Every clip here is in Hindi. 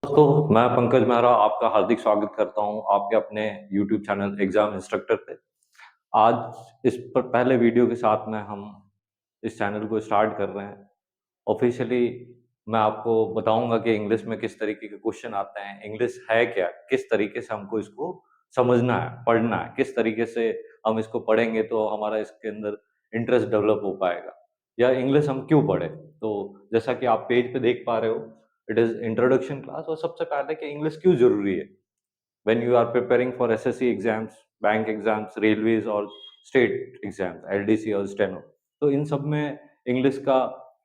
दोस्तों, मैं पंकज मेहरा आपका हार्दिक स्वागत करता हूं आपके अपने YouTube चैनल एग्जाम इंस्ट्रक्टर पे। आज इस पर पहले वीडियो के साथ में हम इस चैनल को स्टार्ट कर रहे हैं। ऑफिशियली मैं आपको बताऊंगा कि इंग्लिश में किस तरीके के क्वेश्चन आते हैं, इंग्लिश है क्या, किस तरीके से हमको इसको समझना है, पढ़ना है, किस तरीके से हम इसको पढ़ेंगे तो हमारा इसके अंदर इंटरेस्ट डेवलप हो पाएगा, या इंग्लिश हम क्यों पढ़े। तो जैसा कि आप पेज पे देख पा रहे हो, इट इज इंट्रोडक्शन क्लास। और सबसे पहले कि इंग्लिश क्यों जरूरी है when you are preparing for SSC exams, bank exams, railways और स्टेट एग्जाम्स, एलडीसी और स्टेनो। तो इन सब में इंग्लिश का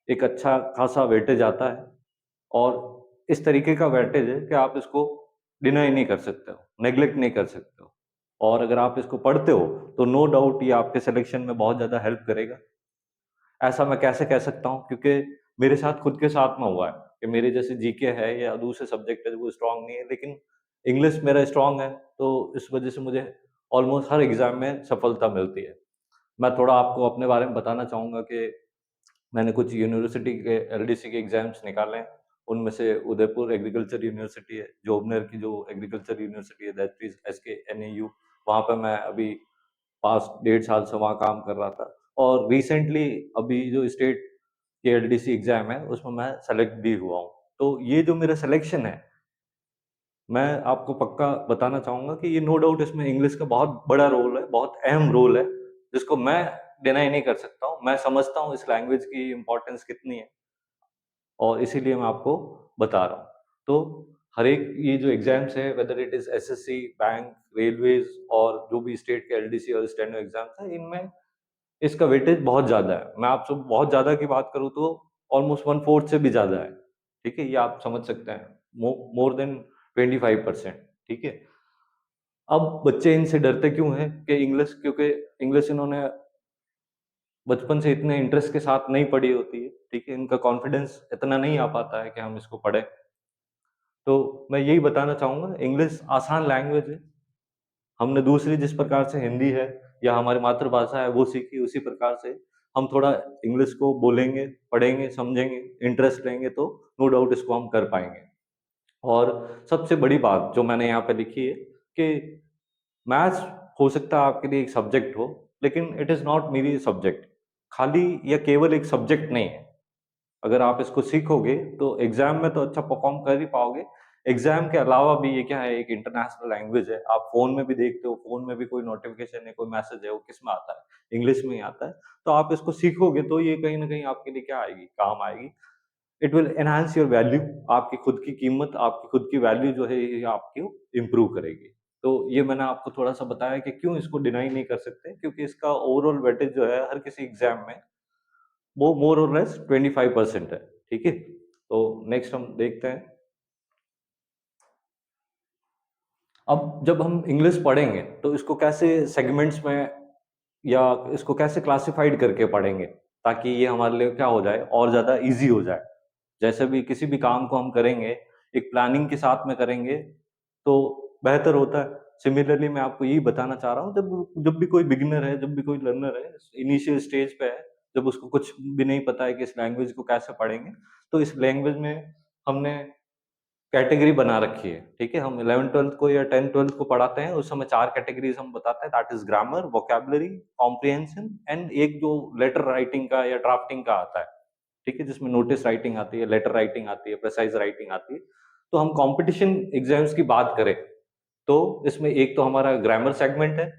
एक अच्छा खासा वेटेज आता है, और इस तरीके का वेटेज है कि आप इसको डिनाई नहीं कर सकते हो, नेग्लेक्ट नहीं कर सकते हो। और अगर आप इसको पढ़ते हो तो नो डाउट ये आपके सिलेक्शन में बहुत ज़्यादा हेल्प करेगा। ऐसा मैं कैसे कह सकता हूँ, क्योंकि मेरे साथ खुद के साथ में हुआ है कि मेरे जैसे जीके है या दूसरे सब्जेक्ट है वो स्ट्रांग नहीं है, लेकिन इंग्लिश मेरा स्ट्रांग है, तो इस वजह से मुझे ऑलमोस्ट हर एग्जाम में सफलता मिलती है। मैं थोड़ा आपको अपने बारे में बताना चाहूँगा कि मैंने कुछ यूनिवर्सिटी के एलडीसी के एग्जाम्स निकाले हैं। उनमें से उदयपुर एग्रीकल्चर यूनिवर्सिटी है, जोबनेर की जो एग्रीकल्चर यूनिवर्सिटी है, दैट इज SKNAU। वहाँ पे मैं अभी पास्ट 1.5 साल से वहाँ काम कर रहा था। और रिसेंटली अभी जो स्टेट के एलडीसी एग्जाम है उसमें मैं सेलेक्ट भी हुआ हूँ। तो ये जो मेरा सिलेक्शन है, मैं आपको पक्का बताना चाहूंगा कि ये नो डाउट इसमें इंग्लिश का बहुत बड़ा रोल है, बहुत अहम रोल है, जिसको मैं डिनाई नहीं कर सकता हूँ। मैं समझता हूँ इस लैंग्वेज की इम्पोर्टेंस कितनी है, और इसीलिए मैं आपको बता रहा हूँ। तो हर एक ये जो एग्जाम्स है, whether it is SSC, bank, railways और जो भी स्टेट के एलडीसी और स्टेनो एग्जाम्स है, इनमें इसका वेटेज बहुत ज्यादा है। मैं आपसे बहुत ज्यादा की बात करूँ तो ऑलमोस्ट 1/4 से भी ज्यादा है। ठीक है, ये आप समझ सकते हैं, मोर देन 25%। ठीक है। अब बच्चे इनसे डरते क्यों हैं कि इंग्लिश, क्योंकि इंग्लिश इन्होंने बचपन से इतने इंटरेस्ट के साथ नहीं पढ़ी होती है। ठीक है, इनका कॉन्फिडेंस इतना नहीं आ पाता है कि हम इसको पढ़ें। तो मैं यही बताना चाहूंगा, इंग्लिश आसान लैंग्वेज है। हमने दूसरी जिस प्रकार से हिंदी है या हमारी मातृभाषा है वो सीखी, उसी प्रकार से हम थोड़ा इंग्लिश को बोलेंगे, पढ़ेंगे, समझेंगे, इंटरेस्ट लेंगे तो नो डाउट इसको हम कर पाएंगे। और सबसे बड़ी बात जो मैंने यहाँ पे लिखी है कि मैथ्स हो सकता है आपके लिए एक सब्जेक्ट हो, लेकिन इट इज नॉट मेरी सब्जेक्ट। खाली या केवल एक सब्जेक्ट नहीं है। अगर आप इसको सीखोगे तो एग्जाम में तो अच्छा परफॉर्म कर ही पाओगे। एग्जाम के अलावा भी ये क्या है, एक इंटरनेशनल लैंग्वेज है। आप फोन में भी देखते हो, फोन में भी कोई नोटिफिकेशन है, कोई मैसेज है, वो किस में आता है, इंग्लिश में ही आता है। तो आप इसको सीखोगे तो ये कहीं ना कहीं आपके लिए क्या आएगी, काम आएगी। It will enhance your value. आपकी खुद की कीमत, आपकी खुद की वैल्यू जो है ये आपकी इम्प्रूव करेगी। तो ये मैंने आपको थोड़ा सा बताया कि क्यों इसको डिनाई नहीं कर सकते, क्योंकि इसका ओवरऑल वेटेज जो है हर किसी एग्जाम में वो मोर और लेस 25% है। ठीक है। तो नेक्स्ट हम देखते हैं। अब जब हम इंग्लिश पढ़ेंगे तो इसको कैसे सेगमेंट्स में या इसको कैसे क्लासिफाइड करके पढ़ेंगे, ताकि ये हमारे लिए क्या हो जाए, और ज्यादा इजी हो जाए। जैसे भी किसी भी काम को हम करेंगे, एक प्लानिंग के साथ में करेंगे तो बेहतर होता है। सिमिलरली मैं आपको यही बताना चाह रहा हूँ, जब जब भी कोई बिगिनर है, जब भी कोई लर्नर है, इनिशियल स्टेज पे है, जब उसको कुछ भी नहीं पता है कि इस लैंग्वेज को कैसे पढ़ेंगे, तो इस लैंग्वेज में हमने कैटेगरी बना रखी है। ठीक है, हम 11th 12th को या 10th 12th को पढ़ाते हैं, उस समय 4 कैटेगरीज हम बताते हैं, that is grammar, vocabulary, comprehension and एक जो लेटर राइटिंग का या ड्राफ्टिंग का आता है। ठीक है, जिसमें नोटिस राइटिंग आती है, लेटर राइटिंग आती है, प्रेसाइज राइटिंग आती है। तो हम कंपटीशन एग्जाम्स की बात करें तो इसमें एक तो हमारा ग्रामर सेगमेंट है,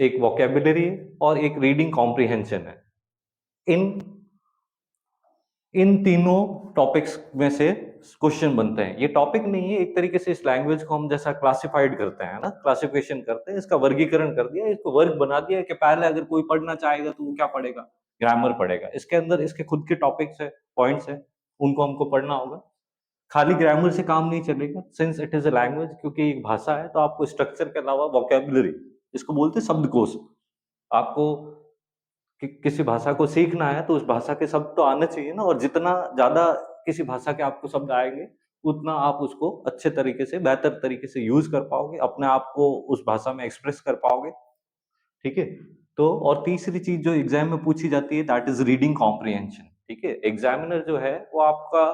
एक वोकैबुलरी है, और एक रीडिंग कॉम्प्रिहेंशन है। इन इन तीनों टॉपिक्स में से क्वेश्चन बनते हैं। ये टॉपिक नहीं है, एक तरीके से इस लैंग्वेज को हम जैसा क्लासिफाइड करते हैं ना, क्लासिफिकेशन करते हैं, इसका वर्गीकरण कर दिया, इसको वर्ग बना दिया कि पहले अगर कोई पढ़ना चाहेगा तो वो क्या पढ़ेगा, ग्रामर पढ़ेगा। इसके अंदर इसके खुद के टॉपिक्स है, पॉइंट्स है, उनको हमको पढ़ना होगा। खाली ग्रामर से काम नहीं चलेगा, since it is a language, क्योंकि एक भाषा है, तो आपको स्ट्रक्चर के अलावा वोकैबुलरी, इसको बोलते हैं शब्दकोश। आपको किसी भाषा को सीखना है तो उस भाषा के शब्द तो आने चाहिए ना, और जितना ज्यादा किसी भाषा के आपको शब्द आएंगे, उतना आप उसको अच्छे तरीके से, बेहतर तरीके से यूज कर पाओगे, अपने आप को उस भाषा में एक्सप्रेस कर पाओगे। ठीक है। तो और तीसरी चीज जो एग्जाम में पूछी जाती है, दैट इज रीडिंग कॉम्प्रिहेंशन। ठीक है, एग्जामिनर जो है वो आपका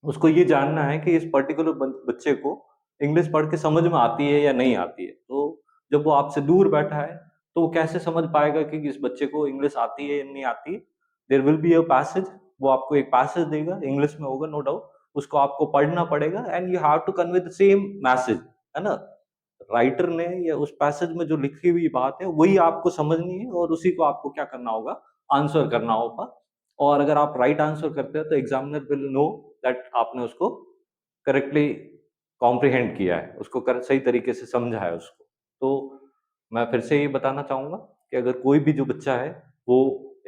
उसको ये जानना है कि इस पर्टिकुलर बच्चे को इंग्लिश पढ़ के समझ में आती है या नहीं आती है। तो जब वो आपसे दूर बैठा है तो वो कैसे समझ पाएगा कि इस बच्चे को इंग्लिश आती है या नहीं आती है। There will be a passage, वो आपको एक पैसेज देगा, इंग्लिश में होगा नो डाउट, उसको आपको पढ़ना पड़ेगा and you have to convey the same message, है ना। राइटर ने या उस पैसेज में जो लिखी हुई बात है वही आपको समझनी है और उसी को आपको क्या करना होगा, आंसर करना होगा। और अगर आप राइट आंसर करते हैं तो एग्जामिनर विल नो दैट आपने उसको करेक्टली कॉम्प्रिहेंड किया है, उसको सही तरीके से समझा है उसको। तो मैं फिर से ये बताना चाहूंगा कि अगर कोई भी जो बच्चा है वो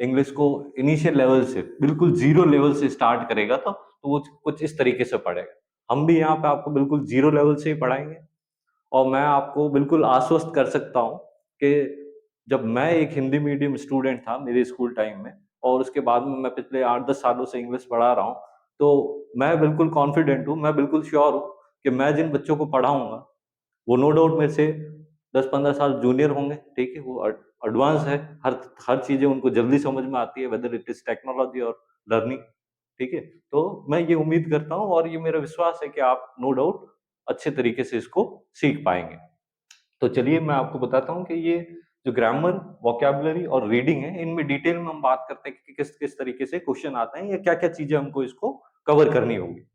इंग्लिश को इनिशियल लेवल से बिल्कुल जीरो लेवल से स्टार्ट करेगा तो वो कुछ इस तरीके से पढ़ेगा। हम भी यहाँ पे आपको बिल्कुल जीरो लेवल से ही पढ़ाएंगे। और मैं आपको बिल्कुल आश्वस्त कर सकता हूँ कि जब मैं एक हिंदी मीडियम स्टूडेंट था मेरे स्कूल टाइम में और उसके बाद में मैं पिछले 8-10 सालों से इंग्लिश पढ़ा रहा हूँ, तो मैं बिल्कुल कॉन्फिडेंट हूँ, मैं बिल्कुल श्योर हूँ कि मैं जिन बच्चों को पढ़ाऊँगा, वो नो डाउट मेरे से 10-15 साल जूनियर होंगे, ठीक है? वो एडवांस है, हर हर चीज़ें उनको जल्दी समझ में आती है, वेदर इट इज़ टेक्नोलॉजी और लर्निंग, ठीक है? तो मैं ये उम्मीद करता हूँ और ये मेरा विश्वास है कि आप नो डाउट अच्छे तरीके से इसको सीख पाएँगे। तो चलिए मैं आपको बताता हूँ कि ये जो ग्रामर, वोकैब्युलरी और रीडिंग है, इनमें डिटेल में हम बात करते हैं कि किस-किस तरीके से क्वेश्चन आते हैं या क्या-क्या चीज़ें हमको इसको कवर करनी होगी।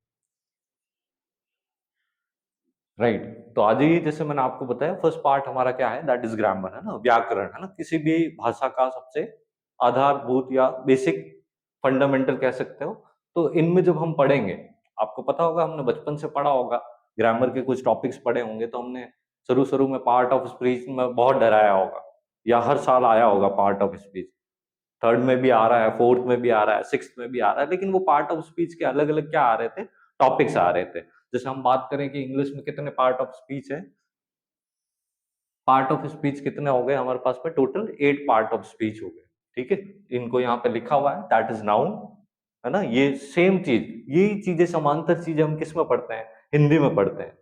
राइट। तो आज ही जैसे मैंने आपको बताया फर्स्ट पार्ट हमारा क्या है, दैट इज़ ग्रामर, है ना? व्याकरण, है ना? किसी भी भाषा का सबसे आधारभूत या बेसिक फंडामेंटल कह सकते हो। तो इनमें जब हम पढ़ेंगे, आपको पता होगा हमने बचपन से पढ़ा होगा, ग्रामर के कुछ टॉपिक्स पढ़े होंगे तो हमने शुरू-शुरू में पार्ट ऑफ स्पीच में बहुत डराया होगा या हर साल आया होगा पार्ट ऑफ स्पीच। थर्ड में भी आ रहा है, फोर्थ में भी आ रहा है, सिक्स्थ में भी आ रहा है, लेकिन वो पार्ट ऑफ स्पीच के अलग-अलग क्या आ रहे थे, टॉपिक्स आ रहे थे। जैसे हम बात करें कि इंग्लिश में कितने पार्ट ऑफ स्पीच है, पार्ट ऑफ स्पीच कितने हो गए हमारे पास में, टोटल 8 पार्ट ऑफ स्पीच हो गए, ठीक है? इनको यहाँ पे लिखा हुआ है, दैट इज़ नाउन, है ना? ये सेम चीज़, यही चीज़ें समांतर चीज़ें हम किसमें पढ़ते हैं? हिंदी में पढ़ते हैं,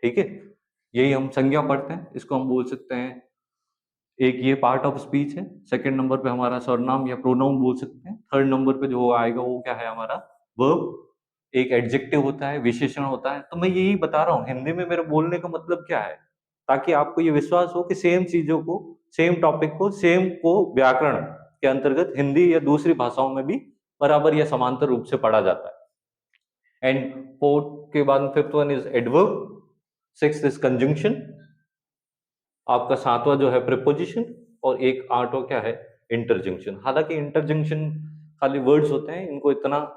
ठीक है? यही हम संज्ञा पढ़ते हैं, इसको हम बोल सकते हैं, एक ये पार्ट ऑफ स्पीच है। सेकंड नंबर पे हमारा सर्वनाम या प्रोनाउन बोल सकते हैं। थर्ड नंबर पे जो आएगा वो क्या है हमारा, वर्ब। एक एडजेक्टिव होता है, विशेषण होता है। तो मैं यही बता रहा हूँ हिंदी में मेरे बोलने का मतलब क्या है, ताकि आपको ये विश्वास हो कि सेम चीजों को, सेम टॉपिक को, सेम को व्याकरण के अंतर्गत हिंदी या दूसरी भाषाओं में भी बराबर या समांतर रूप से पढ़ा जाता है। एंड फोर्थ के बाद fifth one is adverb, sixth is conjunction, आपका सातवां जो है प्रीपोजिशन, और एक आठवां क्या है, इंटरजेक्शन। हालांकि इंटरजेक्शन खाली वर्ड्स होते हैं, इनको इतना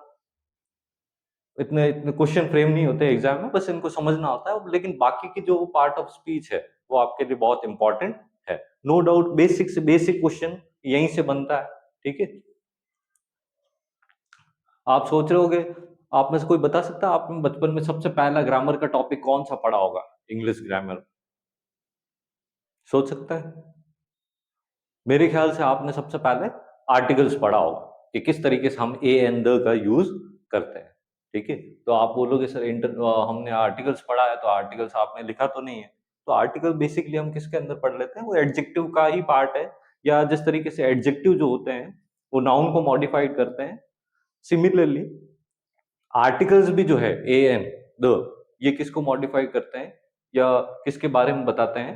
इतने इतने क्वेश्चन फ्रेम नहीं होते एग्जाम में, बस इनको समझना होता है। लेकिन बाकी की जो पार्ट ऑफ स्पीच है वो आपके लिए बहुत इंपॉर्टेंट है। नो डाउट बेसिक से बेसिक क्वेश्चन यहीं से बनता है, ठीक है? आप सोच रहे होगे, आप में से कोई बता सकता है आपने बचपन में सबसे पहला ग्रामर का टॉपिक कौन सा पढ़ा होगा, इंग्लिश ग्रामर? सोच सकता है? मेरे ख्याल से आपने सबसे पहले आर्टिकल्स पढ़ा होगा कि किस तरीके से हम ए एंड द का यूज करते हैं, ठीक है? तो आप बोलोगे सर हमने आर्टिकल्स पढ़ा है, तो आर्टिकल्स आपने लिखा तो नहीं है। तो आर्टिकल बेसिकली हम किसके अंदर पढ़ लेते हैं, वो एडजेक्टिव का ही पार्ट है, या जिस तरीके से एडजेक्टिव जो होते हैं वो नाउन को मॉडिफाइड करते हैं, सिमिलरली आर्टिकल्स भी जो है ए एन द, ये किसको मॉडिफाई करते हैं या किसके बारे में बताते हैं,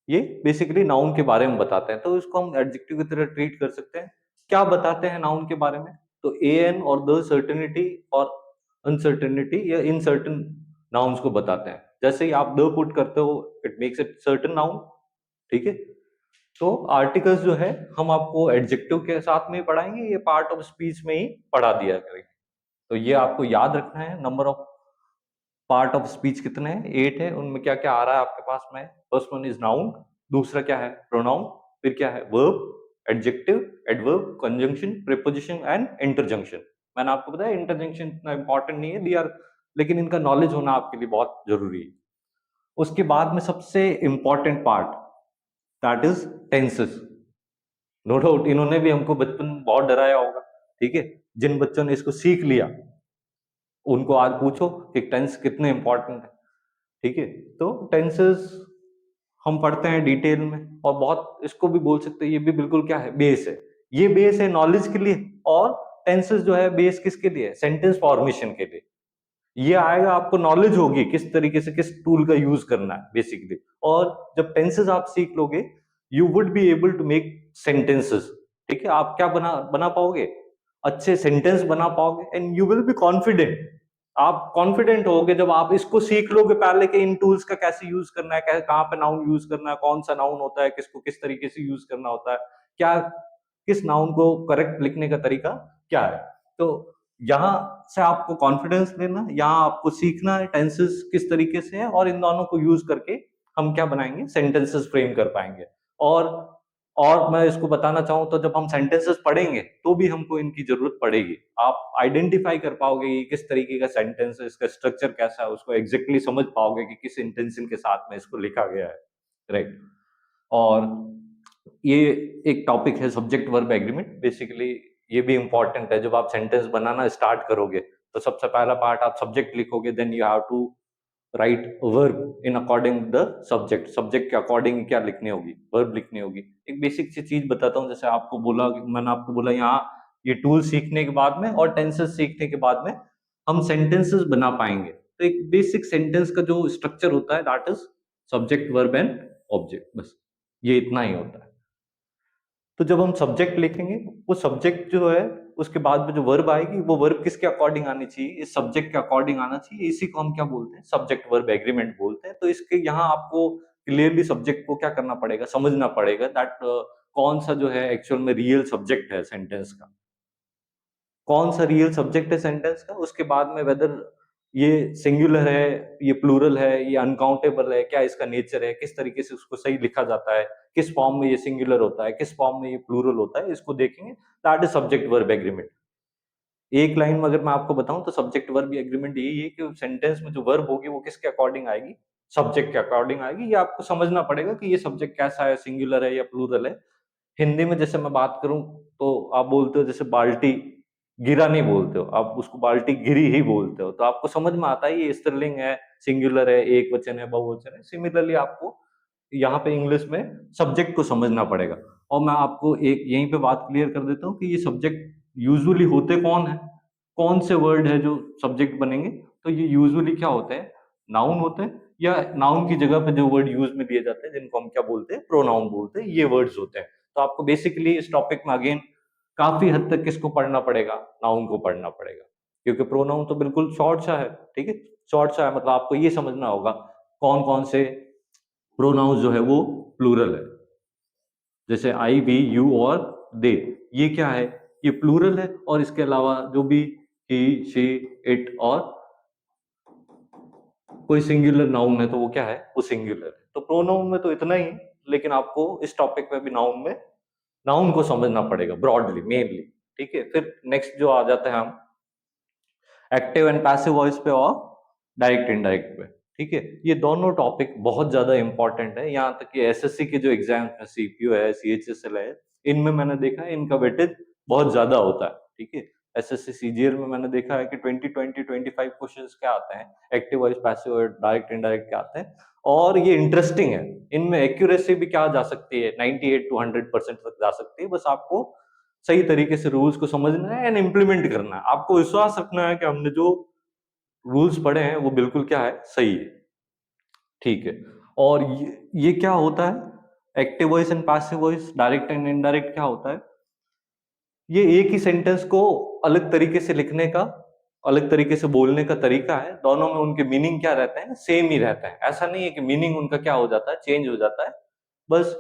ये बेसिकली नाउन के बारे में बताते हैं। तो इसको हम एडजेक्टिव की तरह ट्रीट कर सकते हैं। क्या बताते हैं नाउन के बारे में? तो ए एन और द सर्टेनिटी और अनसर्टेनिटी या इनसर्टेन नाउन्स को बताते हैं। जैसे ही आप द पुट करते हो it makes it certain noun, ठीक है? तो आर्टिकल्स जो है हम आपको एडजेक्टिव के साथ में ही पढ़ाएंगे, ये पार्ट ऑफ स्पीच में ही पढ़ा दिया करेंगे। तो ये आपको याद रखना है। Number of part of speech कितने हैं, 8 है। उनमें क्या क्या आ रहा है आपके पास में? फर्स्ट वन इज नाउन, दूसरा क्या है, प्रोनाउन, फिर क्या है, verb, adjective, adverb, conjunction, preposition and interjection. मैंने आपको बताया इंटरजंक्शन इतना इंपॉर्टेंट नहीं है, दे आर, लेकिन इनका नॉलेज होना आपके लिए बहुत जरूरी है। उसके बाद में सबसे important part, that is tenses. No doubt इन्होंने भी हमको बचपन में बहुत डराया होगा, ठीक है? जिन बच्चों ने इसको सीख लिया उनको आज पूछो कि टेंस कितने इंपॉर्टेंट है, ठीक है? तो टेंसेस हम पढ़ते हैं डिटेल में, और बहुत इसको भी बोल सकते हैं, ये भी बिल्कुल क्या है, बेस है। ये बेस है नॉलेज के लिए, और टेंसेस जो है बेस किसके लिए है, सेंटेंस फॉर्मेशन के लिए। ये आएगा, आपको नॉलेज होगी किस तरीके से किस टूल का यूज करना है बेसिकली। और जब टेंसेस आप सीख लोगे, you would be able to make sentences. ठीक है, आप क्या बना बना पाओगे, अच्छे सेंटेंस बना पाओगे, and you will be confident. आप कॉन्फिडेंट होगे जब आप इसको सीख लोगे पहले कि इन टूल्स का कैसे यूज करना है, कहाँ पे नाउन यूज करना है, कौन सा नाउन होता है, किसको किस तरीके से यूज करना होता है, क्या किस नाउन को करेक्ट लिखने का तरीका क्या है। तो यहाँ से आपको कॉन्फिडेंस लेना, यहाँ आपको सीखना है टेंसेस किस तरीके से है, और इन दोनों को यूज करके हम क्या बनाएंगे, सेंटेंसेस फ्रेम कर पाएंगे। और और मैं इसको बताना चाहूँ तो जब हम सेंटेंसेस पढ़ेंगे तो भी हमको इनकी जरूरत पड़ेगी। आप आइडेंटिफाई कर पाओगे ये किस तरीके का सेंटेंस है, इसका स्ट्रक्चर कैसा है, उसको एग्जैक्टली समझ पाओगे कि किस इंटेंशन के साथ में इसको लिखा गया है। राइट। और ये एक टॉपिक है सब्जेक्ट वर्ब एग्रीमेंट। बेसिकली ये भी इंपॉर्टेंट है। जब आप सेंटेंस बनाना स्टार्ट करोगे तो सबसे पहला पार्ट आप सब्जेक्ट लिखोगे, then you have to write verb in according the subject. Subject के अकॉर्डिंग क्या लिखनी होगी, वर्ब लिखनी होगी। एक बेसिक सी चीज बताता हूँ, जैसे आपको बोला, मैंने आपको बोला यहाँ ये टूल सीखने के बाद में और टेंसेस सीखने के बाद में हम सेंटेंसेस बना पाएंगे। तो एक बेसिक सेंटेंस का जो स्ट्रक्चर होता है that is subject verb and object, बस ये इतना ही होता है। तो जब हम सब्जेक्ट लिखेंगे, वो सब्जेक्ट जो है उसके बाद में जो वर्ब आएगी वो वर्ब किसके अकॉर्डिंग आनी चाहिए, इस सब्जेक्ट के अकॉर्डिंग आना चाहिए। इसी को हम क्या बोलते हैं, सब्जेक्ट वर्ब एग्रीमेंट बोलते हैं। तो इसके यहाँ आपको क्लियरली सब्जेक्ट को क्या करना पड़ेगा, समझना पड़ेगा दैट कौन सा जो है एक्चुअल में रियल सब्जेक्ट है सेंटेंस का, कौन सा रियल सब्जेक्ट है सेंटेंस का। उसके बाद में वेदर ये सिंगुलर है, ये प्लूरल है, ये अनकाउंटेबल है, क्या इसका नेचर है, किस तरीके से उसको सही लिखा जाता है, किस फॉर्म में ये सिंगुलर होता है, किस फॉर्म में ये प्लूरल होता है, इसको देखेंगे। That is subject verb agreement. एक लाइन में अगर मैं आपको बताऊं तो सब्जेक्ट वर्ब एग्रीमेंट यही है कि सेंटेंस में जो वर्ब होगी वो किसके अकॉर्डिंग आएगी, सब्जेक्ट के अकॉर्डिंग आएगी। ये आपको समझना पड़ेगा कि ये सब्जेक्ट कैसा है, सिंगुलर है या प्लूरल है। हिंदी में जैसे मैं बात करूं तो आप बोलते हो जैसे बाल्टी गिरा नहीं बोलते हो, आप उसको बाल्टी गिरी ही बोलते हो। तो आपको समझ में आता है ये स्त्रीलिंग है, सिंगुलर है, एक वचन है, बहुवचन है। सिमिलरली आपको यहाँ पे इंग्लिश में सब्जेक्ट को समझना पड़ेगा। और मैं आपको एक यहीं पे बात क्लियर कर देता हूँ कि ये सब्जेक्ट यूजुअली होते कौन है, कौन से वर्ड है जो सब्जेक्ट बनेंगे। तो ये यूजुअली क्या होते हैं, नाउन होते हैं, या नाउन की जगह पे जो वर्ड यूज में लिए जाते हैं जिनको हम क्या बोलते हैं, प्रोनाउन बोलते हैं, ये वर्ड्स होते हैं। तो आपको बेसिकली इस टॉपिक में अगेन काफी हद तक किसको पढ़ना पड़ेगा, नाउन को पढ़ना पड़ेगा, क्योंकि प्रोनाउन तो बिल्कुल शॉर्ट सा है। ठीक है, शॉर्ट सा है, मतलब आपको ये समझना होगा कौन कौन से प्रोनाउन जो है वो प्लूरल है। जैसे आई, वी, यू और दे, ये क्या है, ये प्लूरल है। और इसके अलावा जो भी ही, शी, इट और कोई सिंगुलर नाउन है तो वो क्या है, वो सिंगुलर है। तो प्रोनाउन में तो इतना ही है, लेकिन आपको इस टॉपिक में भी नाउन में नाउन को समझना पड़ेगा ब्रॉडली, मेनली। ठीक है, फिर नेक्स्ट जो आ जाता है हम एक्टिव एंड पैसिव वॉइस पे और डायरेक्ट इनडायरेक्ट पे। ठीक है, ये दोनों टॉपिक बहुत ज्यादा इंपॉर्टेंट है। यहाँ तक कि एसएससी के जो एग्जाम है, सीपीयू है, सीएचएसएल है, इनमें मैंने देखा है इनका वेटेज बहुत ज्यादा होता है। ठीक है, एसएससी सीजीएल में मैंने देखा है कि 20-25 क्वेश्चंस क्या आते हैं, active voice, passive voice, direct indirect क्या आते हैं। और ये इंटरेस्टिंग है, इनमें एक्यूरेसी भी क्या जा सकती है, 98 to 100% तक जा सकती है। बस आपको सही तरीके से रूल्स को समझना है एंड इम्प्लीमेंट करना है। आपको विश्वास रखना है कि हमने जो रूल्स पढ़े हैं वो बिल्कुल क्या है, सही है। ठीक है, और ये क्या होता है, active voice and passive voice, direct and indirect क्या होता है, ये एक ही सेंटेंस को अलग तरीके से लिखने का, अलग तरीके से बोलने का तरीका है। दोनों में उनके मीनिंग क्या रहते हैं, सेम ही रहता है। ऐसा नहीं है कि मीनिंग उनका क्या हो जाता है, चेंज हो जाता है। बस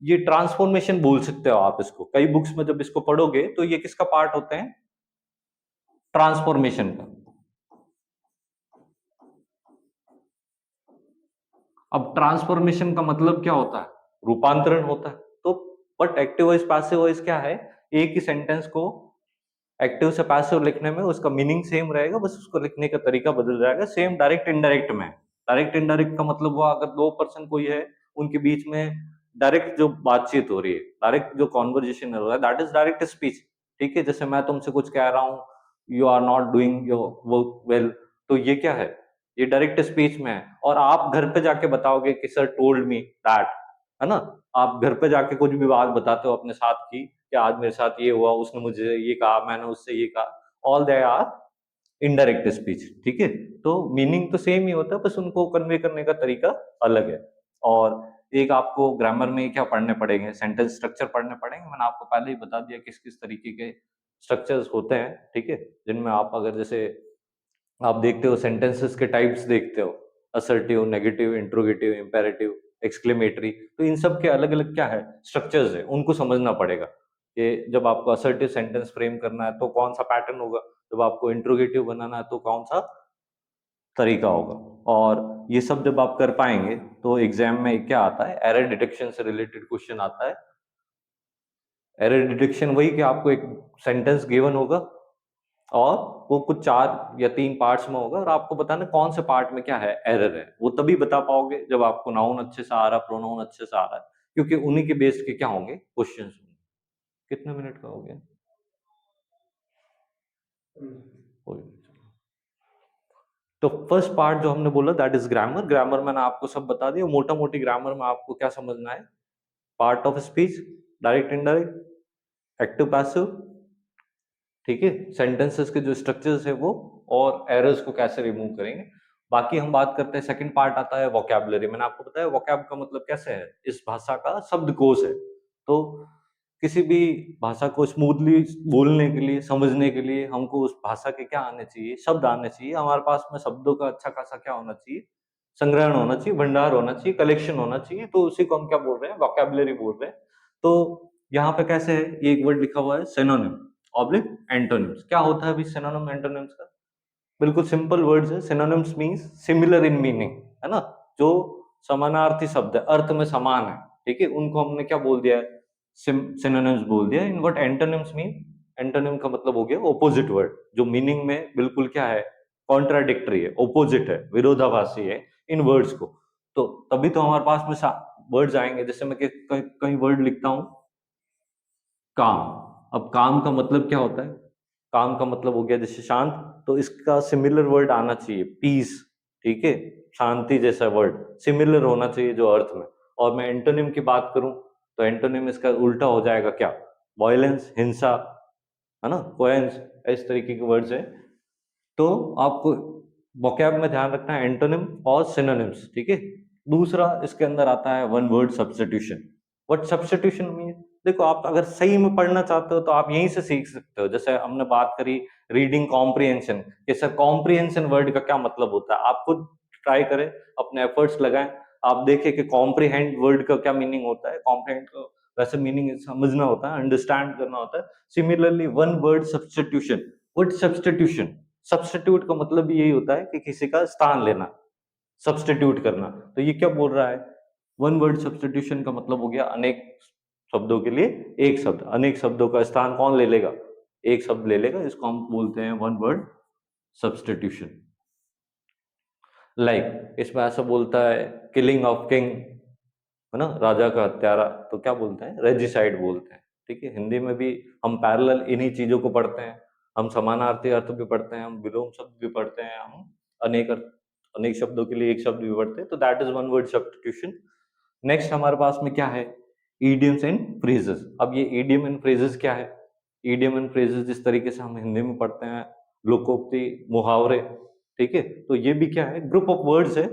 ये ट्रांसफॉर्मेशन बोल सकते हो आप इसको। कई बुक्स में जब इसको पढ़ोगे तो ये किसका पार्ट होते हैं, ट्रांसफॉर्मेशन का। अब ट्रांसफॉर्मेशन का मतलब क्या होता है, रूपांतरण होता है। तो but active voice passive voice क्या है, एक ही सेंटेंस को एक्टिव से पैसिव लिखने में उसका मीनिंग सेम रहेगा, बस उसको लिखने का तरीका बदल जाएगा। सेम डायरेक्ट इनडायरेक्ट में, डायरेक्ट इनडायरेक्ट का मतलब हुआ अगर दो पर्सन कोई है, उनके बीच में डायरेक्ट जो बातचीत हो रही है, डायरेक्ट जो कॉन्वर्जेशन हो रहा है, दैट इज डायरेक्ट स्पीच। ठीक है, जैसे मैं तुमसे कुछ कह रहा हूँ, you are not doing your work well, तो ये क्या है, ये डायरेक्ट स्पीच में है। और आप घर पे जाके बताओगे कि सर टोल्ड मी दैट, है ना। आप घर पे जाके कुछ भी बात बताते हो अपने साथ की कि आज मेरे साथ ये हुआ, उसने मुझे ये कहा, मैंने उससे ये कहा, all they are indirect speech, ठीक है। तो मीनिंग तो सेम ही होता है, बस उनको कन्वे करने का तरीका अलग है। और एक आपको ग्रामर में क्या पढ़ने पड़ेंगे, सेंटेंस स्ट्रक्चर पढ़ने पड़ेंगे। मैंने आपको पहले ही बता दिया किस किस तरीके के स्ट्रक्चर्स होते हैं, ठीक है, जिनमें आप अगर जैसे आप देखते हो सेंटेंसेस के टाइप्स देखते हो, assertive, negative, interrogative, imperative, exclamatory, तो इन सब के अलग अलग क्या है स्ट्रक्चर्स है, उनको समझना पड़ेगा कि जब आपको असर्टिव सेंटेंस फ्रेम करना है तो कौन सा पैटर्न होगा, जब आपको इंट्रोगेटिव बनाना है तो कौन सा तरीका होगा। और ये सब जब आप कर पाएंगे तो एग्जाम में क्या आता है, एरर डिटेक्शन से रिलेटेड क्वेश्चन आता है। एरर डिटेक्शन वही कि आपको एक सेंटेंस गिवन होगा और वो कुछ 4 या 3 पार्ट्स में होगा और आपको बताना कौन से पार्ट में क्या है एरर है। वो तभी बता पाओगे जब आपको नाउन अच्छे से आ रहा, प्रोनाउन अच्छे से आ रहा है, क्योंकि उन्हीं के बेस के क्या होंगे क्वेश्चंस होंगे। कितने मिनट का हो गया? कोई नहीं, चलो। तो फर्स्ट पार्ट जो हमने बोला दैट इज ग्रामर। ग्रामर मैंने आपको सब बता दिया, मोटा मोटी ग्रामर में आपको क्या समझना है, part of speech, direct indirect, active passive, ठीक है, सेंटेंसेस के जो स्ट्रक्चर्स है वो, और एरर्स को कैसे रिमूव करेंगे। बाकी हम बात करते हैं, सेकंड पार्ट आता है वोकैबुलरी। मैंने आपको बताया वोकैब का मतलब कैसे है, इस भाषा का शब्दकोश है। तो किसी भी भाषा को स्मूथली बोलने के लिए, समझने के लिए हमको उस भाषा के क्या आने चाहिए, शब्द आने चाहिए। हमारे पास में शब्दों का अच्छा खासा क्या होना चाहिए, संग्रहण होना चाहिए, भंडार होना चाहिए, कलेक्शन होना चाहिए। तो उसी को हम क्या बोल रहे हैं, वोकैबुलरी बोल रहे हैं। तो यहाँ पे कैसे है, ये एक वर्ड लिखा हुआ है सिनोनिम ऑब्लिक एंटोनिम्स। क्या होता है अभी सिनोनिम एंटोनिम्स का? बिल्कुल सिंपल वर्ड्स है। Synonyms means similar in meaning, है ना, जो समानार्थी शब्द है, अर्थ में समान है, ठीक है, उनको हमने क्या बोल दिया है, सिनोनिम्स बोल दिया। In what antonyms mean, antonym का मतलब हो गया ऑपोजिट वर्ड, जो मीनिंग में बिल्कुल क्या है, कॉन्ट्राडिक्टरी है, ऑपोजिट है, विरोधाभासी है इन वर्ड्स को। तो तभी तो हमारे पास में वर्ड्स आएंगे। जैसे मैं कई वर्ड लिखता हूं, काम। अब काम का मतलब क्या होता है, काम का मतलब हो गया जैसे शांत, तो इसका सिमिलर वर्ड आना चाहिए पीस, ठीक है, शांति जैसा वर्ड सिमिलर होना चाहिए जो अर्थ में। और मैं एंटोनिम की बात करूं तो एंटोनिम इसका उल्टा हो जाएगा क्या, वायलेंस, हिंसा, है ना, कोएंस, इस तरीके के वर्ड्स हैं। तो आपको वोकैब में ध्यान रखना है एंटोनिम और सिनोनिम्स, ठीक है। दूसरा इसके अंदर आता है one word substitution. What substitution mean, देखो आप अगर सही में पढ़ना चाहते हो तो आप यहीं से सीख सकते हो। जैसे हमने बात करी रीडिंग कॉम्प्रिहेंशन, कि सर कॉम्प्रिहेंशन वर्ड का क्या मतलब होता है, आप खुद ट्राई करें, अपने एफर्ट्स लगाएं, आप देखें कि कॉम्प्रिहेंड वर्ड का क्या मीनिंग होता है। कॉम्प्रिहेंड का वैसे मीनिंग समझना होता है, अंडरस्टैंड करना होता है। Similarly one word substitution, what substitution, substitute का मतलब भी यही होता है कि किसी का स्थान लेना, सब्स्टिट्यूट करना। तो ये क्या बोल रहा है, वन वर्ड सब्स्टिट्यूशन का मतलब हो गया अनेक शब्दों के लिए एक शब्द, अनेक शब्दों का स्थान कौन ले लेगा, एक शब्द ले लेगा, इसको हम बोलते हैं वन वर्ड सब्स्टिट्यूशन। लाइक इसमें ऐसा बोलता है किलिंग ऑफ किंग, है ना, राजा का हत्यारा, तो क्या बोलते हैं, रेजिसाइड बोलते हैं, ठीक है। हिंदी में भी हम पैरेलल इन्हीं चीजों को पढ़ते हैं, हम समानार्थी अर्थ भी पढ़ते हैं, हम विलोम शब्द भी पढ़ते हैं, हम अनेक अनेक शब्दों के लिए एक शब्द भी पढ़ते हैं। तो that is one word substitution. Next हमारे पास में क्या है, ईडियम्स एंड फ्रेजेस। अब ये ईडियम एंड फ्रेजेस क्या है, ईडियम एंड फ्रेजेस जिस तरीके से हम हिंदी में पढ़ते हैं, लोकोक्ति, मुहावरे, ठीक है, तो ये भी क्या है, ग्रुप ऑफ वर्ड्स है।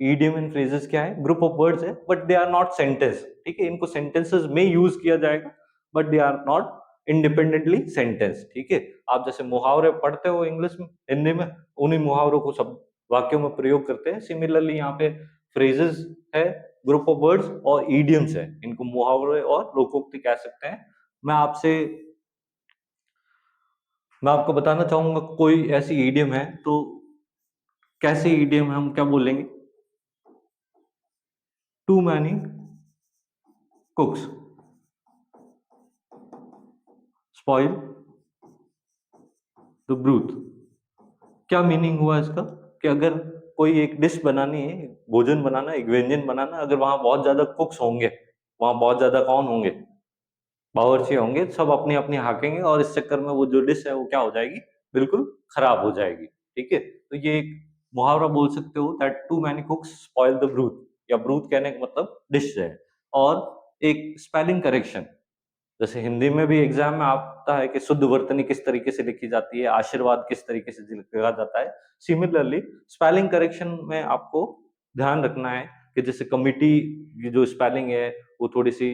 ईडियम एंड फ्रेजेस क्या है, ग्रुप ऑफ वर्ड्स है, but they are not sentence, ठीक है, इनको सेंटेंसेस में यूज किया जाएगा, but they are not independently sentence, ठीक है। आप जैसे मुहावरे पढ़ते हो इंग्लिश में, हिंदी में, उन्हीं मुहावरों को सब वाक्यों में प्रयोग करते हैं। सिमिलरली यहाँ पे फ्रेजेस है, ग्रुप ऑफ वर्ड्स, और ईडियम्स है, इनको मुहावरे और लोकोक्ति कह सकते हैं। मैं आपसे मैं आपको बताना चाहूंगा कोई ऐसी ईडियम है तो कैसे ईडियम हम क्या बोलेंगे, too many cooks spoil the broth. क्या मीनिंग हुआ इसका, कि अगर कोई एक डिश बनानी है, भोजन बनाना, एक व्यंजन बनाना, अगर वहां बहुत ज्यादा कुक्स होंगे, वहां बहुत ज्यादा कौन होंगे, बावर्ची होंगे, सब अपनी अपनी हाकेंगे और इस चक्कर में वो जो डिश है वो क्या हो जाएगी, बिल्कुल खराब हो जाएगी, ठीक है। तो ये एक मुहावरा बोल सकते हो, that too many cooks spoil the broth, या ब्रूथ कहने का मतलब डिश है। और एक स्पेलिंग करेक्शन, जैसे हिंदी में भी एग्जाम में आता है कि शुद्ध वर्तनी किस तरीके से लिखी जाती है, आशीर्वाद किस तरीके से लिखा जाता है। सिमिलरली स्पेलिंग करेक्शन में आपको ध्यान रखना है कि जैसे कमिटी की जो स्पेलिंग है वो थोड़ी सी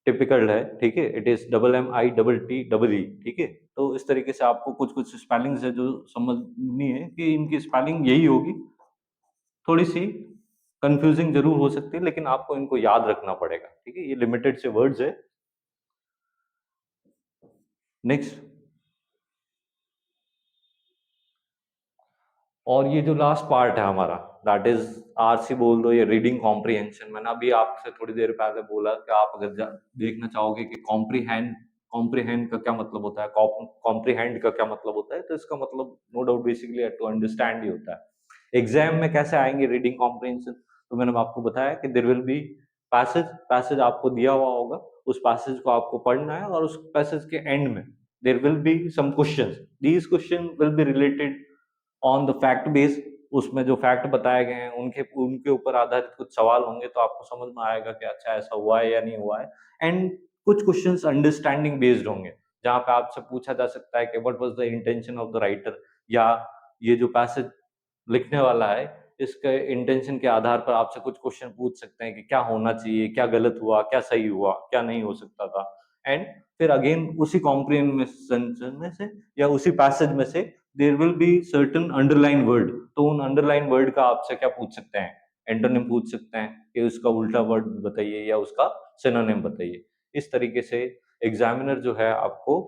टिपिकल है, ठीक है, इट इज MITTEE, ठीक है। तो इस तरीके से आपको कुछ कुछ स्पेलिंग्स है जो समझनी है कि इनकी स्पेलिंग यही होगी। थोड़ी सी कंफ्यूजिंग जरूर हो सकती है लेकिन आपको इनको याद रखना पड़ेगा, ठीक है। ये लिमिटेड से वर्ड्स है। नेक्स्ट, और ये जो लास्ट पार्ट है हमारा, दैट इज आरसी बोल दो या रीडिंग कॉम्प्रिहेंशन। मैंने अभी आपसे थोड़ी देर पहले बोला कि आप अगर देखना चाहोगे कि कॉम्प्रीहेंड कॉम्प्रीहेंड का क्या मतलब होता है, कॉम्प्रीहेंड का क्या मतलब होता है, तो इसका मतलब no doubt basically to understand ही होता है। एग्जाम में कैसे आएंगे रीडिंग कॉम्प्रिहेंशन, तो मैंने आपको बताया कि there will be passage, passage आपको दिया हुआ होगा, उस पैसेज को आपको पढ़ना है और उस पैसेज के एंड में there will be some questions, these question will be related on the fact base. उसमें जो फैक्ट बताए गए हैं उनके उनके ऊपर आधारित कुछ सवाल होंगे, तो आपको समझ में आएगा कि अच्छा ऐसा हुआ है या नहीं हुआ है। एंड कुछ क्वेश्चंस अंडरस्टैंडिंग बेस्ड होंगे, जहां पे आपसे पूछा जा सकता है कि what was the intention of the writer, या ये जो पैसेज लिखने वाला है इसके इंटेंशन के आधार पर आपसे कुछ क्वेश्चन पूछ सकते हैं कि क्या होना चाहिए, क्या गलत हुआ, क्या सही हुआ, क्या नहीं हो सकता था। एंड फिर अगेन उसी कॉम्प्रिहेंशन में से या उसी पैसेज में से there will be certain underline word, तो उन अंडरलाइन वर्ड का आपसे क्या पूछ सकते हैं, एंटोनिम पूछ सकते हैं कि उसका उल्टा वर्ड बताइए या उसका सिनोनिम बताइए। इस तरीके से एग्जामिनर जो है आपको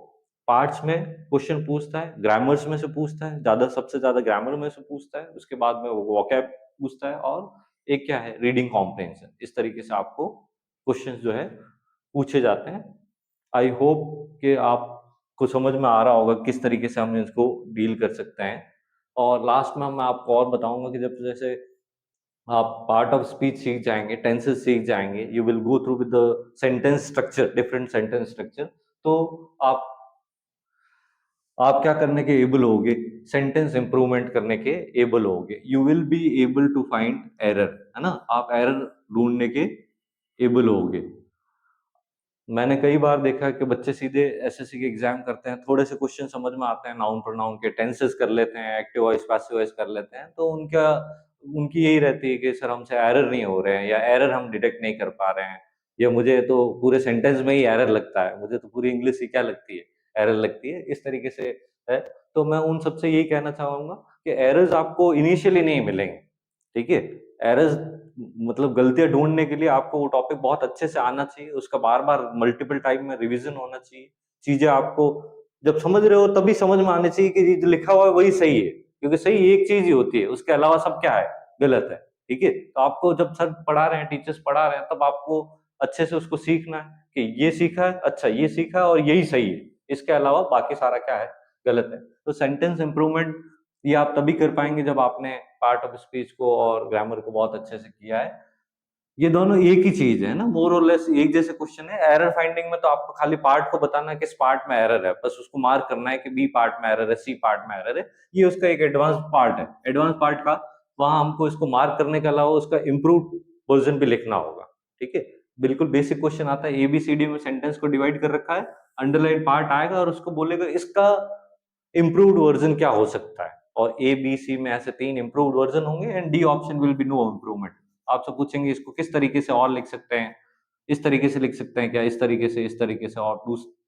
पार्ट्स में क्वेश्चन पूछता है, ग्रामर्स में से पूछता है, ज्यादा सबसे ज्यादा ग्रामर में से पूछता है, उसके बाद में वो वोकैब पूछता है, और एक क्या है रीडिंग कॉम्प्रिहेंशन। इस तरीके से आपको क्वेश्चंस जो है पूछे जाते हैं। आई होप कि आपको समझ में आ रहा होगा किस तरीके से हम इसको डील कर सकते हैं। और लास्ट में मैं आपको और बताऊंगा कि जब जैसे आप पार्ट ऑफ स्पीच सीख जाएंगे, टेंसेस सीख जाएंगे, you will go through with the sentence structure, different sentence structure, तो आप आप क्या करने के एबल होगे, सेंटेंस इंप्रूवमेंट करने के एबल होगे। You will be able to find error, है ना, आप एरर ढूंढने के एबल होगे। मैंने कई बार देखा है कि बच्चे सीधे एसएससी के एग्जाम करते हैं, थोड़े से क्वेश्चन समझ में आते हैं नाउन प्रोनाउन के, टेंसेस कर लेते हैं, एक्टिव वॉइस पैसिव वॉइस कर लेते हैं, तो उनकी यही रहती है कि सर हमसे एरर नहीं हो रहे हैं, या एरर हम डिटेक्ट नहीं कर पा रहे हैं, या मुझे तो पूरे सेंटेंस में ही एरर लगता है, मुझे तो पूरी इंग्लिश ही क्या लगती है, एरर लगती है, इस तरीके से है। तो मैं उन सबसे यही कहना चाहूंगा कि एरर्स आपको इनिशियली नहीं मिलेंगे, ठीक है। एरर्स मतलब गलतियां ढूंढने के लिए आपको वो टॉपिक बहुत अच्छे से आना चाहिए, उसका बार बार मल्टीपल टाइम में रिवीजन होना चाहिए। चीजें आपको जब समझ रहे हो तभी समझ में आनी चाहिए कि ये जो लिखा हुआ है वही सही है, क्योंकि सही एक चीज ही होती है, उसके अलावा सब क्या है, गलत है, ठीक है। तो आपको जब सर पढ़ा रहे हैं, टीचर्स पढ़ा रहे हैं, तब आपको अच्छे से उसको सीखना है कि ये सीखा है, अच्छा ये सीखा है और यही सही है, इसके अलावा बाकी सारा क्या है, गलत है। तो सेंटेंस इंप्रूवमेंट ये आप तभी कर पाएंगे जब आपने पार्ट ऑफ स्पीच को और ग्रामर को बहुत अच्छे से किया है। ये दोनों एक ही चीज है ना, मोर और लेस एक जैसे क्वेश्चन है। एरर फाइंडिंग में तो आपको खाली पार्ट को बताना है किस पार्ट में एरर है, बस उसको मार्क करना है कि बी पार्ट में एरर है, सी पार्ट में एरर है। ये उसका एक एडवांस पार्ट है, एडवांस पार्ट का वहां हमको इसको मार्क करने के अलावा उसका इम्प्रूव वर्जन भी लिखना होगा, ठीक है। बिल्कुल बेसिक क्वेश्चन आता है, एबीसीडी में सेंटेंस को डिवाइड कर रखा है, अंडरलाइन पार्ट आएगा और उसको बोलेगा इसका इम्प्रूव्ड वर्जन क्या हो सकता है, और ए बी सी में ऐसे 3 इम्प्रूव्ड वर्जन होंगे, and D option will be no improvement. आपसे पूछेंगे इसको किस तरीके से और लिख सकते हैं, इस तरीके से लिख सकते हैं क्या, इस तरीके से, इस तरीके से, और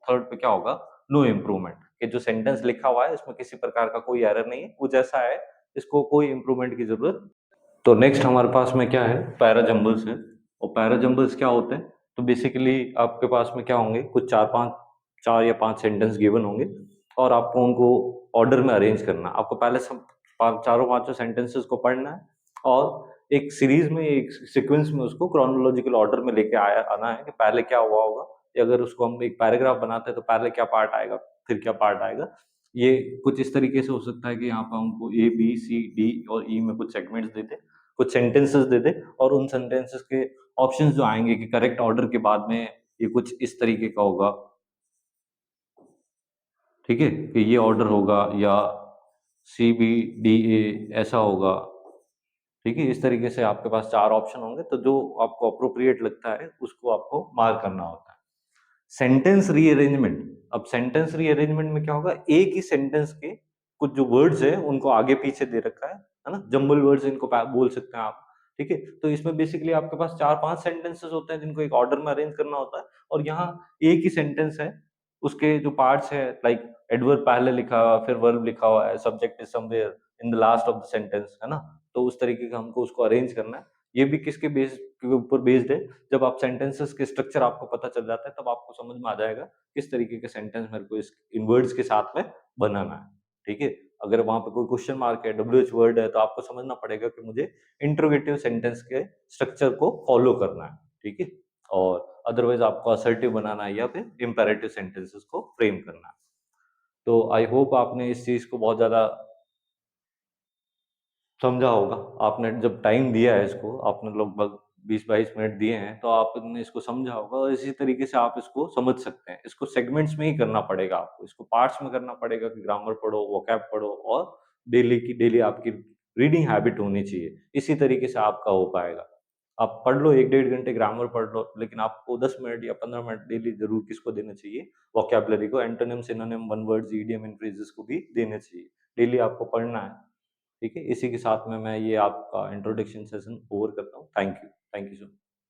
थर्ड पे क्या होगा, नो इम्प्रूवमेंट, कि जो सेंटेंस लिखा हुआ है इसमें किसी प्रकार का कोई एरर नहीं है, वो जैसा है, इसको कोई इम्प्रूवमेंट की जरूरत। तो नेक्स्ट हमारे पास में क्या है, पैराजम्बल्स है। और पैराजम्बल्स क्या होते हैं, तो बेसिकली आपके पास में क्या होंगे, कुछ चार या पांच सेंटेंस गिवन होंगे, और आपको उनको ऑर्डर में अरेंज करना। आपको पहले सब चारों पांचों सेंटेंसेस को पढ़ना है, और एक सीरीज में, एक सीक्वेंस में उसको क्रोनोलॉजिकल ऑर्डर में लेके आना है कि पहले क्या हुआ होगा, या अगर उसको हम एक पैराग्राफ बनाते हैं तो पहले क्या पार्ट आएगा, फिर क्या पार्ट आएगा। ये कुछ इस तरीके से हो सकता है कि यहाँ पर हमको ए बी सी डी और ई में कुछ सेगमेंट्स देते, कुछ सेंटेंसेस दे दे, और उन सेंटेंसेस के ऑप्शंस जो आएंगे कि करेक्ट ऑर्डर के बाद में ये कुछ इस तरीके का होगा, ठीक है, कि ये ऑर्डर होगा, या सी बी डी ए ऐसा होगा, ठीक है। इस तरीके से आपके पास चार ऑप्शन होंगे, तो जो आपको अप्रोप्रिएट लगता है उसको आपको मार्क करना होता है। सेंटेंस रीअरेंजमेंट, अब सेंटेंस रीअरेंजमेंट में क्या होगा, एक ही सेंटेंस के कुछ जो वर्ड्स है उनको आगे पीछे दे रखा है ना, जंबल वर्ड्स इनको बोल सकते हैं आप, ठीक है। तो इसमें बेसिकली आपके पास 4-5 सेंटेंसेस होते हैं जिनको एक ऑर्डर में अरेंज करना होता है, और यहाँ एक ही सेंटेंस है, उसके जो पार्ट्स है लाइक एडवर्ब पहले लिखा हुआ, फिर वर्ब लिखा हुआ है, subject is somewhere in the last of the sentence, है ना। तो उस तरीके का हमको उसको अरेंज करना है। ये भी किसके बेस के ऊपर बेस्ड है, जब आप सेंटेंसेस के स्ट्रक्चर आपको पता चल जाता है तब आपको समझ में आ जाएगा किस तरीके के सेंटेंस मेरे को इस इन वर्ड्स के साथ में बनाना है, ठीक है। अगर वहां पे कोई क्वेश्चन मार्क है, WH वर्ड है, तो आपको समझना पड़ेगा कि मुझे इंट्रोगेटिव सेंटेंस के स्ट्रक्चर को फॉलो करना है, ठीक है। और अदरवाइज आपको असर्टिव बनाना है या फिर इंपेरेटिव सेंटेंसेस को फ्रेम करना है। तो आई होप आपने इस चीज को बहुत ज्यादा समझा होगा। आपने जब टाइम दिया है इसको, आपने लगभग 20-22 मिनट दिए हैं, तो आपने इसको समझा होगा, और इसी तरीके से आप इसको समझ सकते हैं। इसको सेगमेंट्स में ही करना पड़ेगा आपको, इसको पार्ट्स में करना पड़ेगा कि ग्रामर पढ़ो, वोकैब पढ़ो, और डेली की डेली आपकी रीडिंग हैबिट होनी चाहिए। इसी तरीके से आपका हो पाएगा। आप पढ़ लो 1 डेढ़ घंटे ग्रामर पढ़ लो, लेकिन आपको 10 मिनट या 15 मिनट डेली ज़रूर किसको देना चाहिए, वोकैब्युलरी को, antonym, synonym, one words, idiom and phrases को भी देने चाहिए। डेली आपको पढ़ना है, ठीक है। इसी के साथ में मैं ये आपका इंट्रोडक्शन सेशन ओवर करता हूँ। Thank you so